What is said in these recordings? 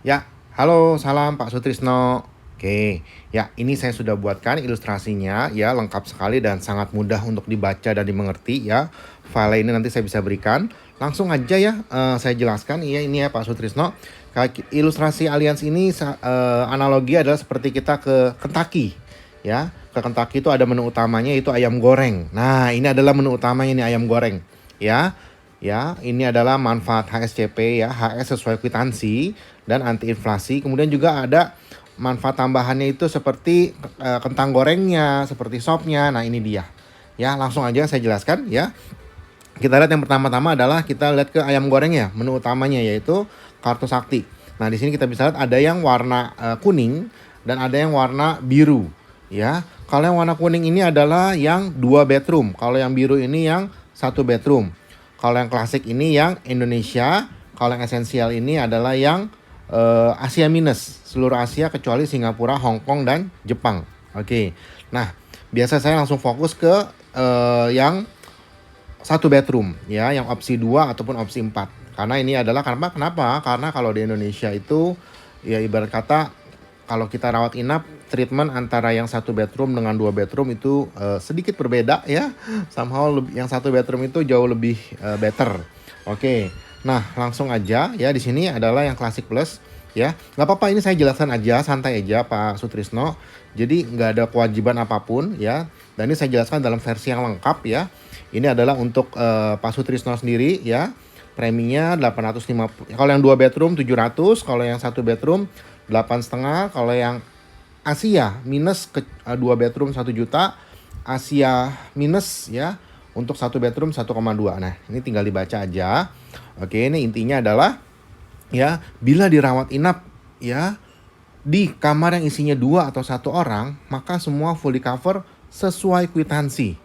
Ya, halo, salam Pak Sutrisno. Oke, ya ini saya sudah buatkan ilustrasinya ya, lengkap sekali dan sangat mudah untuk dibaca dan dimengerti ya. File ini nanti saya bisa berikan. Langsung aja ya, saya jelaskan. Iya ini ya Pak Sutrisno. Ilustrasi Allianz ini analogi adalah seperti kita ke Kentucky ya. Ke Kentucky itu ada menu utamanya itu ayam goreng. Nah, ini adalah menu utamanya ini ayam goreng ya. Ya, ini adalah manfaat HSCP ya, HS sesuai kwitansi dan anti inflasi. Kemudian juga ada manfaat tambahannya itu seperti kentang gorengnya, seperti sopnya. Nah, ini dia. Ya, langsung aja saya jelaskan ya. Kita lihat yang pertama-tama adalah kita lihat ke ayam gorengnya, menu utamanya yaitu kartu sakti. Nah, di sini kita bisa lihat ada yang warna kuning dan ada yang warna biru ya. Kalau yang warna kuning ini adalah yang 2 bedroom, kalau yang biru ini yang 1 bedroom. Kalau yang klasik ini yang Indonesia, kalau yang esensial ini adalah yang Asia minus, seluruh Asia kecuali Singapura, Hong Kong dan Jepang. Oke. Nah, biasa saya langsung fokus ke yang 1 bedroom ya, yang opsi 2 ataupun opsi 4. Karena ini adalah kenapa? Karena kalau di Indonesia itu ya ibarat kata kalau kita rawat inap, treatment antara yang 1 bedroom dengan 2 bedroom itu sedikit berbeda ya. Somehow yang 1 bedroom itu jauh lebih better. Oke. Nah, langsung aja ya, di sini adalah yang Classic Plus ya. Nggak apa-apa, ini saya jelaskan aja, santai aja Pak Sutrisno. Jadi nggak ada kewajiban apapun ya. Dan ini saya jelaskan dalam versi yang lengkap ya. Ini adalah untuk Pak Sutrisno sendiri ya. Preminya 850. Kalau yang 2 bedroom 700, kalau yang 1 bedroom 8,5, kalau yang Asia minus ke 2 bedroom 1 juta, Asia minus ya untuk 1 bedroom 1,2. Nah, ini tinggal dibaca aja. Oke, ini intinya adalah ya, bila dirawat inap ya di kamar yang isinya 2 atau 1 orang, maka semua fully cover sesuai kwitansi.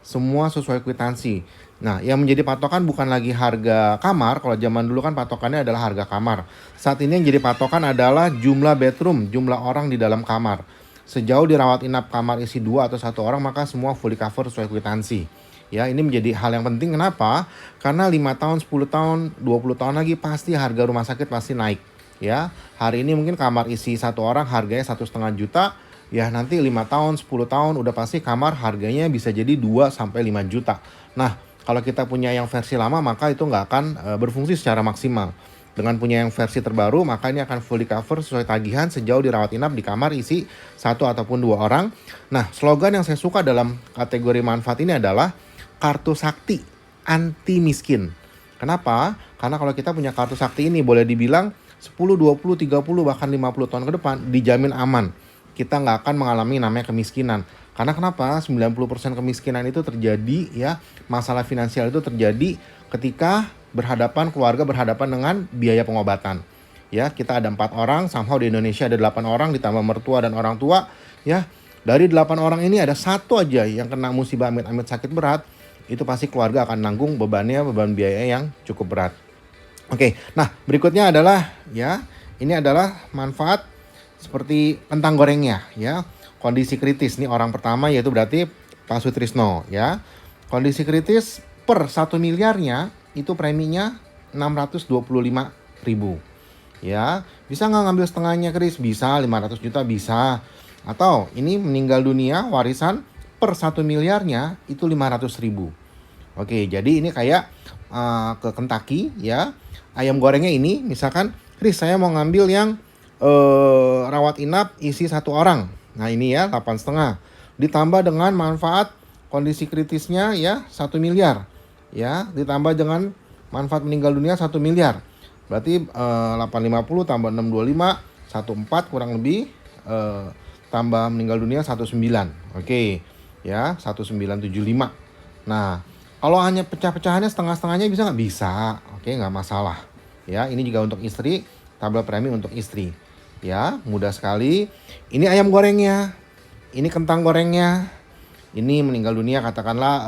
Semua sesuai kwitansi. Nah, yang menjadi patokan bukan lagi harga kamar. Kalau zaman dulu kan patokannya adalah harga kamar. Saat ini yang jadi patokan adalah jumlah bedroom, jumlah orang di dalam kamar. Sejauh dirawat inap kamar isi 2 atau 1 orang, maka semua fully cover sesuai kwitansi. Ya, ini menjadi hal yang penting. Kenapa? Karena 5 tahun, 10 tahun, 20 tahun lagi pasti harga rumah sakit pasti naik. Ya, hari ini mungkin kamar isi 1 orang harganya 1,5 juta. Ya, nanti 5 tahun, 10 tahun udah pasti kamar harganya bisa jadi 2 sampai 5 juta. Nah, kalau kita punya yang versi lama maka itu nggak akan berfungsi secara maksimal. Dengan punya yang versi terbaru maka ini akan fully cover sesuai tagihan sejauh dirawat inap di kamar isi 1 ataupun 2 orang. Nah, slogan yang saya suka dalam kategori manfaat ini adalah kartu sakti anti miskin. Kenapa? Karena kalau kita punya kartu sakti ini boleh dibilang 10, 20, 30 bahkan 50 tahun ke depan dijamin aman. Kita nggak akan mengalami namanya kemiskinan. Karena kenapa? 90% kemiskinan itu terjadi ya, masalah finansial itu terjadi ketika keluarga berhadapan dengan biaya pengobatan. Ya, kita ada 4 orang, somehow di Indonesia ada 8 orang ditambah mertua dan orang tua ya. Dari 8 orang ini ada 1 aja yang kena musibah amit-amit sakit berat, itu pasti keluarga akan nanggung beban biaya yang cukup berat. Oke, nah berikutnya adalah ya, ini adalah manfaat seperti kentang gorengnya ya. Kondisi kritis nih orang pertama yaitu berarti Pak Sutrisno ya. Kondisi kritis per 1 miliarnya itu preminya 625.000 ya. Bisa nggak ngambil setengahnya Kris? Bisa, 500 juta bisa. Atau ini meninggal dunia warisan per 1 miliarnya itu 500.000. Oke, jadi ini kayak ke Kentucky ya. Ayam gorengnya ini misalkan Kris saya mau ngambil yang rawat inap isi 1 orang. Nah, ini ya 8,5. Ditambah dengan manfaat kondisi kritisnya ya 1 miliar. Ya, ditambah dengan manfaat meninggal dunia 1 miliar. Berarti 850 tambah 625 14 kurang lebih tambah meninggal dunia 19. Oke. Ya, 1975. Nah, kalau hanya pecah-pecahannya setengah-setengahnya bisa nggak? Bisa. Oke, nggak masalah. Ya, ini juga untuk istri, tabel premi untuk istri. Ya, mudah sekali. Ini ayam gorengnya, ini kentang gorengnya, ini meninggal dunia katakanlah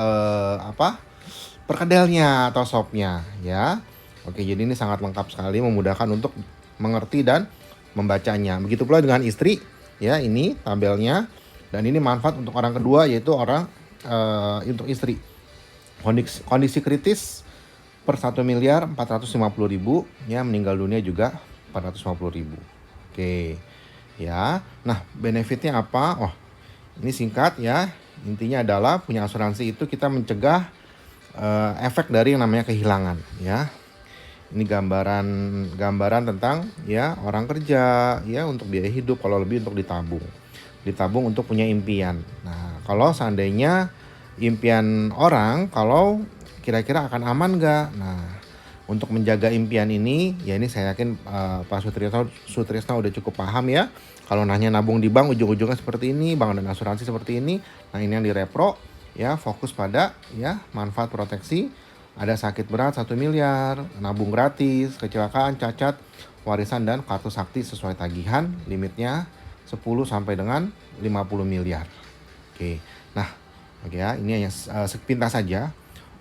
perkedelnya atau sopnya ya. Oke, jadi ini sangat lengkap sekali, memudahkan untuk mengerti dan membacanya. Begitu pula dengan istri ya, ini tabelnya dan ini manfaat untuk orang kedua yaitu orang untuk istri. Kondisi kritis per 1 miliar 450.000 ya, meninggal dunia juga 450.000. Oke. Ya. Nah, benefitnya apa? Oh, ini singkat ya. Intinya adalah punya asuransi itu kita mencegah efek dari yang namanya kehilangan ya. Ini gambaran tentang ya orang kerja ya untuk biaya hidup, kalau lebih untuk ditabung. Ditabung untuk punya impian. Nah, kalau seandainya impian orang, kalau kira-kira akan aman nggak? Nah, untuk menjaga impian ini, ya ini saya yakin Pak Sutrisno udah cukup paham ya. Kalau nanya nabung di bank ujung-ujungnya seperti ini, bank dan asuransi seperti ini. Nah, ini yang direpro ya, fokus pada ya manfaat proteksi. Ada sakit berat 1 miliar, nabung gratis, kecelakaan, cacat, warisan dan kartu sakti sesuai tagihan, limitnya 10 sampai dengan 50 miliar. Oke. Nah, oke ya, ini hanya sepintas saja.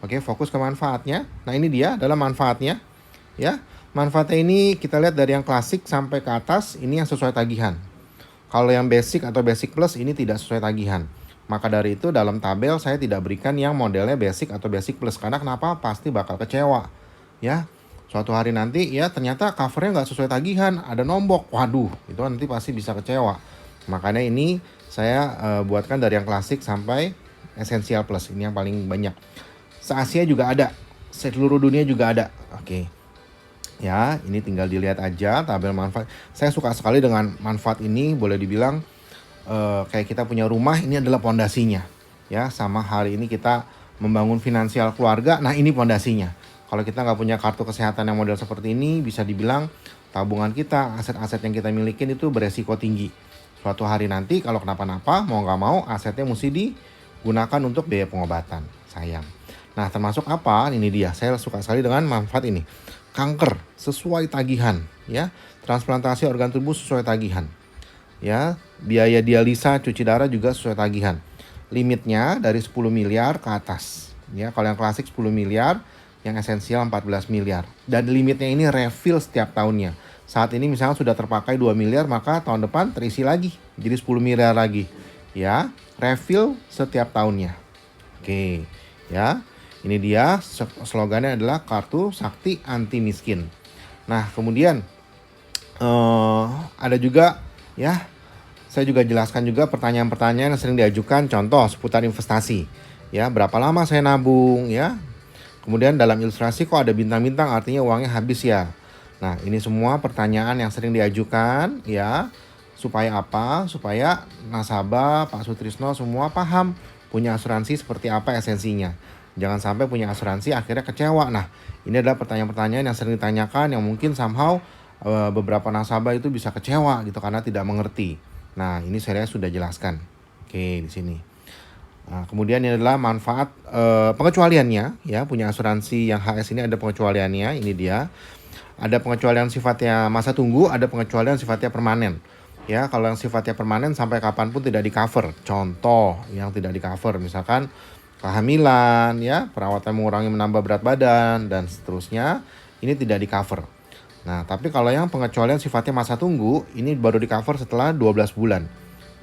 Oke, fokus ke manfaatnya. Nah, ini dia adalah manfaatnya. Ya, manfaatnya ini kita lihat dari yang klasik sampai ke atas, ini yang sesuai tagihan. Kalau yang basic atau basic plus ini tidak sesuai tagihan. Maka dari itu dalam tabel saya tidak berikan yang modelnya basic atau basic plus. Karena kenapa? Pasti bakal kecewa. Ya, suatu hari nanti ya ternyata covernya nggak sesuai tagihan, ada nombok. Waduh, itu nanti pasti bisa kecewa. Makanya ini saya buatkan dari yang klasik sampai essential plus. Ini yang paling banyak. Se-Asia juga ada, seluruh dunia juga ada. Oke. Ya, ini tinggal dilihat aja tabel manfaat. Saya suka sekali dengan manfaat ini, boleh dibilang kayak kita punya rumah, ini adalah pondasinya. Ya, sama hari ini kita membangun finansial keluarga, nah ini pondasinya. Kalau kita nggak punya kartu kesehatan yang model seperti ini, bisa dibilang tabungan kita, aset-aset yang kita milikin itu beresiko tinggi. Suatu hari nanti kalau kenapa-napa, mau nggak mau asetnya mesti digunakan untuk biaya pengobatan. Sayang. Nah, termasuk apa? Ini dia. Saya suka sekali dengan manfaat ini. Kanker sesuai tagihan, ya. Transplantasi organ tubuh sesuai tagihan. Ya, biaya dialisa, cuci darah juga sesuai tagihan. Limitnya dari 10 miliar ke atas. Ya, kalau yang klasik 10 miliar, yang esensial 14 miliar. Dan limitnya ini refill setiap tahunnya. Saat ini misalnya sudah terpakai 2 miliar, maka tahun depan terisi lagi. Jadi 10 miliar lagi. Ya, refill setiap tahunnya. Oke, ya. Ini dia slogannya adalah kartu sakti anti miskin. Nah, kemudian ada juga ya, saya juga jelaskan juga pertanyaan-pertanyaan yang sering diajukan, contoh seputar investasi. Ya, berapa lama saya nabung ya. Kemudian dalam ilustrasi kok ada bintang-bintang, artinya uangnya habis ya. Nah, ini semua pertanyaan yang sering diajukan ya. Supaya apa? Supaya nasabah, Pak Sutrisno semua paham punya asuransi seperti apa esensinya. Jangan sampai punya asuransi akhirnya kecewa. Nah, ini adalah pertanyaan-pertanyaan yang sering ditanyakan yang mungkin somehow beberapa nasabah itu bisa kecewa gitu karena tidak mengerti. Nah, ini saya sudah jelaskan. Oke, di sini. Nah, kemudian ini adalah manfaat pengecualiannya ya, punya asuransi yang HS ini ada pengecualiannya. Ini dia. Ada pengecualian sifatnya masa tunggu, ada pengecualian sifatnya permanen. Ya, kalau yang sifatnya permanen sampai kapanpun tidak di-cover. Contoh yang tidak di-cover misalkan kehamilan ya, perawatan mengurangi menambah berat badan dan seterusnya, ini tidak di-cover. Nah, tapi kalau yang pengecualian sifatnya masa tunggu, ini baru di-cover setelah 12 bulan.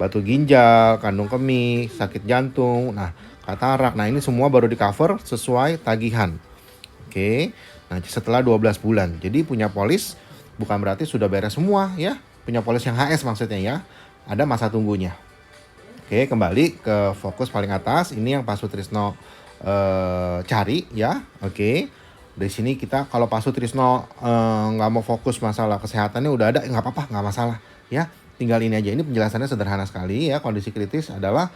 Batu ginjal, kandung kemih, sakit jantung, nah katarak. Nah, ini semua baru di-cover sesuai tagihan. Oke. Nah, setelah 12 bulan. Jadi punya polis bukan berarti sudah beres semua ya. Punya polis yang HS maksudnya ya. Ada masa tunggunya. Oke, kembali ke fokus paling atas. Ini yang Pak Sutrisno cari ya. Oke. Dari sini kita kalau Pak Sutrisno nggak mau fokus masalah kesehatannya udah ada, nggak apa-apa, nggak masalah ya. Tinggal ini aja. Ini penjelasannya sederhana sekali ya. Kondisi kritis adalah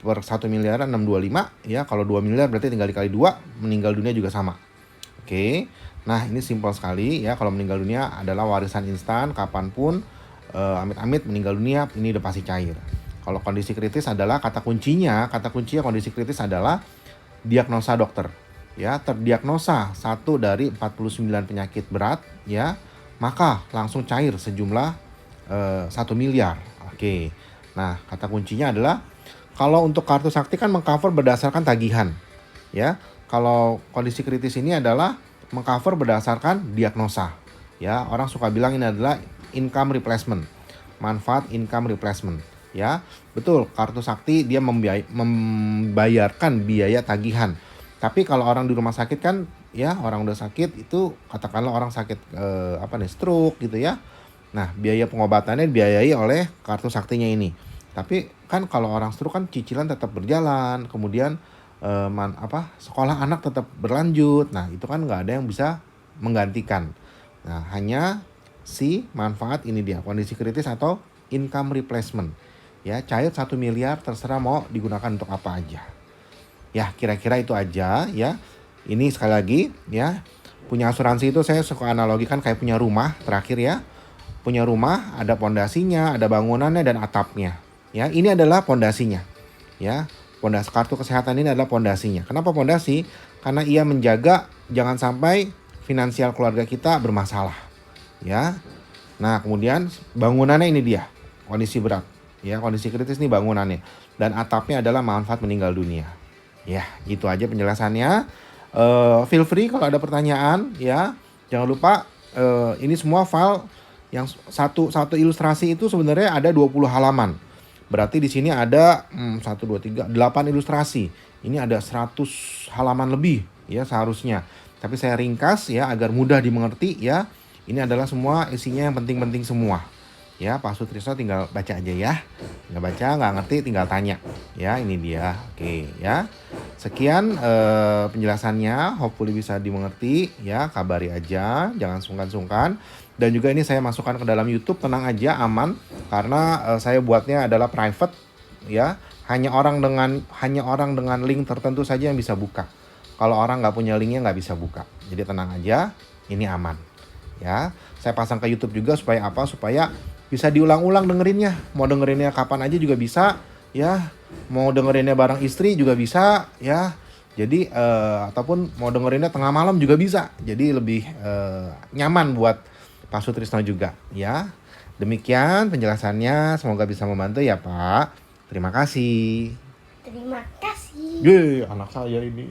per 1 miliar 625 ya. Kalau 2 miliar berarti tinggal dikali 2, meninggal dunia juga sama. Oke. Nah, ini simpel sekali ya. Kalau meninggal dunia adalah warisan instan kapanpun, amit-amit meninggal dunia ini udah pasti cair. Kalau kondisi kritis adalah kata kuncinya kondisi kritis adalah diagnosa dokter. Ya, terdiagnosa 1 dari 49 penyakit berat ya, maka langsung cair sejumlah 1 miliar. Oke. Nah, kata kuncinya adalah kalau untuk kartu sakti kan mengcover berdasarkan tagihan. Ya. Kalau kondisi kritis ini adalah mengcover berdasarkan diagnosa. Ya, orang suka bilang ini adalah income replacement. Manfaat income replacement. Ya, betul, kartu sakti dia membayarkan biaya tagihan. Tapi kalau orang di rumah sakit kan ya, orang udah sakit itu katakanlah orang sakit stroke gitu ya. Nah, biaya pengobatannya dibiayai oleh kartu saktinya ini. Tapi kan kalau orang stroke kan cicilan tetap berjalan, kemudian sekolah anak tetap berlanjut. Nah, itu kan nggak ada yang bisa menggantikan. Nah, hanya si manfaat ini dia, kondisi kritis atau income replacement. Ya, cair 1 miliar terserah mau digunakan untuk apa aja. Ya, kira-kira itu aja ya. Ini sekali lagi ya, punya asuransi itu saya suka analogikan kayak punya rumah terakhir ya. Punya rumah, ada pondasinya, ada bangunannya dan atapnya. Ya, ini adalah pondasinya. Ya, pondasi kartu kesehatan ini adalah pondasinya. Kenapa pondasi? Karena ia menjaga jangan sampai finansial keluarga kita bermasalah. Ya. Nah, kemudian bangunannya ini dia, kondisi berat. Ya, kondisi kritis nih bangunannya. Dan atapnya adalah manfaat meninggal dunia. Ya, itu aja penjelasannya. Feel free kalau ada pertanyaan ya. Jangan lupa ini semua file yang satu ilustrasi itu sebenarnya ada 20 halaman. Berarti di sini ada 1 2 3 8 ilustrasi. Ini ada 100 halaman lebih ya seharusnya. Tapi saya ringkas ya agar mudah dimengerti ya. Ini adalah semua isinya yang penting-penting semua. Ya, Pak Sutrisno tinggal baca aja ya. Nggak baca, nggak ngerti tinggal tanya. Ya, ini dia. Oke ya. Sekian penjelasannya, hopefully bisa dimengerti ya. Kabari aja, jangan sungkan-sungkan. Dan juga ini saya masukkan ke dalam YouTube, tenang aja, aman. Karena saya buatnya adalah private ya. Hanya orang dengan link tertentu saja yang bisa buka. Kalau orang nggak punya linknya nggak bisa buka. Jadi tenang aja, ini aman. Ya, saya pasang ke YouTube juga supaya apa? Supaya bisa diulang-ulang dengerinnya. Mau dengerinnya kapan aja juga bisa, ya. Mau dengerinnya bareng istri juga bisa, ya. Jadi ataupun mau dengerinnya tengah malam juga bisa. Jadi lebih nyaman buat Pak Sutrisno juga, ya. Demikian penjelasannya, semoga bisa membantu ya, Pak. Terima kasih. Terima kasih. Yeay, anak saya ini.